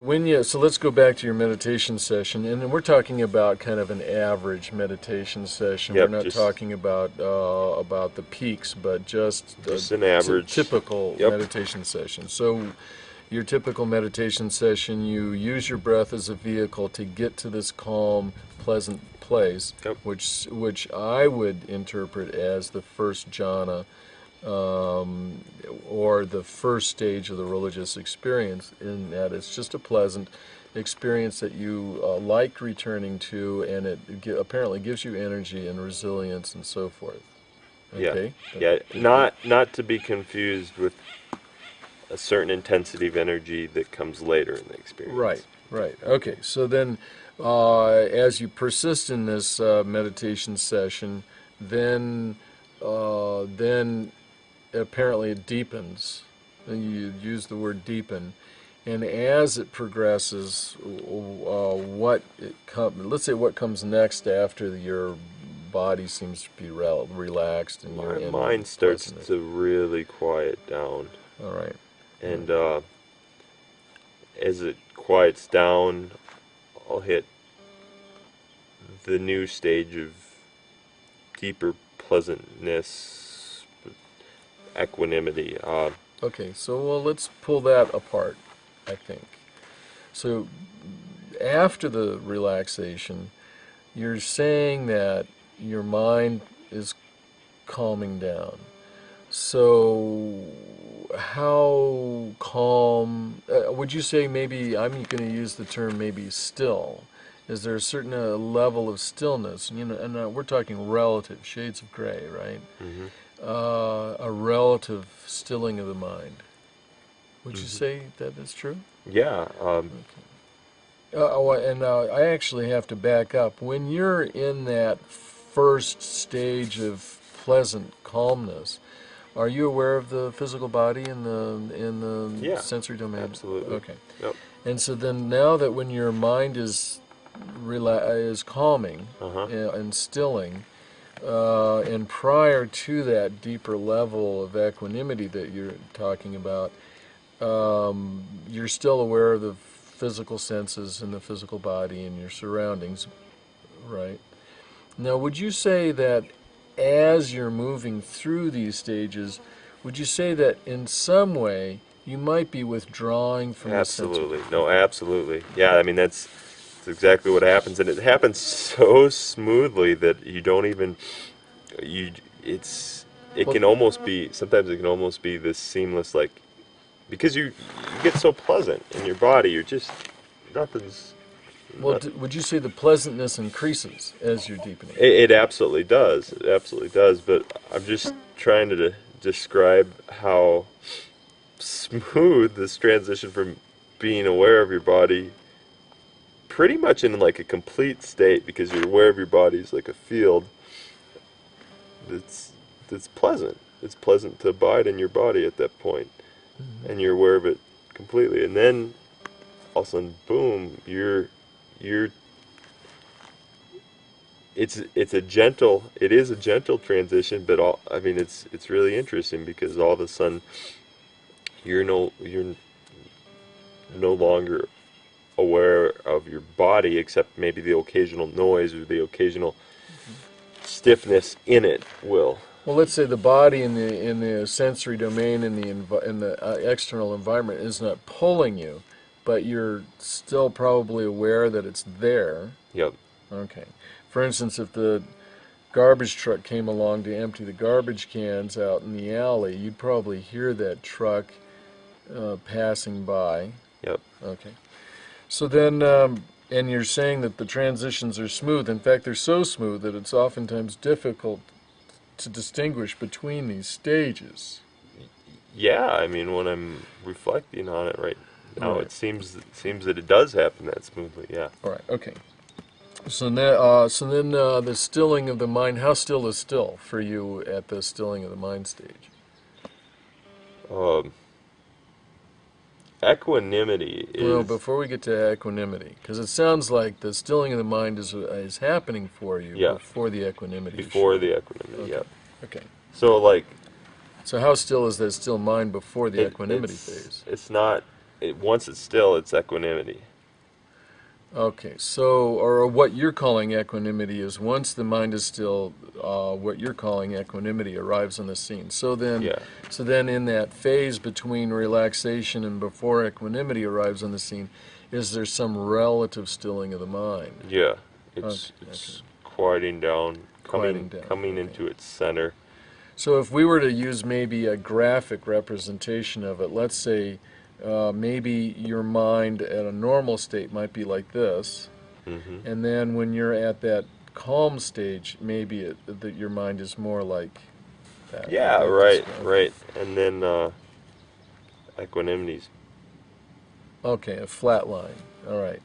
So let's go back to your meditation session, and then we're talking about kind of an average meditation session. We're Yep, not talking about the peaks, but just a just an average. typical Yep. meditation session. So your typical meditation session, you use your breath as a vehicle to get to this calm, pleasant place, Yep. which I would interpret as the first jhana, or the first stage of the religious experience, in that it's just a pleasant experience that you like returning to, and it apparently gives you energy and resilience and so forth. Okay? Yeah. Yeah. Not to be confused with a certain intensity of energy that comes later in the experience. Right, right. Okay, so then as you persist in this meditation session, then apparently it deepens. You use the word deepen, and as it progresses, let's say what comes next after your body seems to be relaxed and you're My in mind starts pleasantness. to really quiet down, All right. and as it quiets down, I'll hit the new stage of deeper pleasantness, equanimity. Okay, so well, let's pull that apart, I think. So after the relaxation, you're saying that your mind is calming down. So how calm, would you say maybe, I'm going to use the term maybe still. Is there a certain level of stillness? And we're talking relative, shades of gray, right? hmm A relative stilling of the mind. Would you hmm say that is true? Yeah. I actually have to back up. When you're in that first stage of pleasant calmness, are you aware of the physical body in the Yeah. sensory domain? Absolutely. Okay. Yep. And so then now that when your mind is calming Uh huh. and stilling, and prior to that deeper level of equanimity that you're talking about, you're still aware of the physical senses and the physical body and your surroundings, right? Now, would you say that as you're moving through these stages, would you say that in some way you might be withdrawing from the sensory? Absolutely. No, absolutely. Yeah, I mean that's exactly what happens, and it happens so smoothly that you don't even you it's it Well, can almost be sometimes it can almost be this seamless, like, because you get so pleasant in your body, you're just nothing's well, not, would you say the pleasantness increases as you're deepening? it absolutely does. It absolutely does, but I'm just trying to describe how smooth this transition from being aware of your body pretty much in like a complete state, because you're aware of your body is like a field that's that's pleasant. It's pleasant to abide in your body at that point, and you're aware of it completely. And then all of a sudden, boom, you're it is a gentle transition, but I mean it's really interesting because all of a sudden you're no longer aware of your body, except maybe the occasional noise or the occasional stiffness in it will. Well, let's say the body in the sensory domain in the external environment is not pulling you, but you're still probably aware that it's there. Yep. Okay. For instance, if the garbage truck came along to empty the garbage cans out in the alley, you'd probably hear that truck passing by. Yep. Okay. So then, and you're saying that the transitions are smooth. In fact, they're so smooth that it's oftentimes difficult to distinguish between these stages. Yeah, I mean, when I'm reflecting on it right now, Right. it seems that it does happen that smoothly. Yeah. All right. Okay. So then the stilling of the mind. How still is still for you at the stilling of the mind stage? Um, Equanimity Well, is before we get to equanimity, because it sounds like the stilling of the mind is happening for you yeah before the equanimity is before showing. the equanimity. Okay. Yep. Okay. So like So how still is that still mind before the equanimity it's phase? it's not once it's still, it's equanimity. Okay, so, or what you're calling equanimity is once the mind is still, what you're calling equanimity arrives on the scene. Yeah, So then in that phase between relaxation and before equanimity arrives on the scene, is there some relative stilling of the mind? yeah. Okay, It's quieting down, quieting down. coming Okay. into its center. So if we were to use maybe a graphic representation of it, let's say maybe your mind at a normal state might be like this, Hmm. and then when you're at that calm stage, maybe that your mind is more like that. Would Yeah, that right, describe? right. And then equanimity's Okay, a flat line. All right.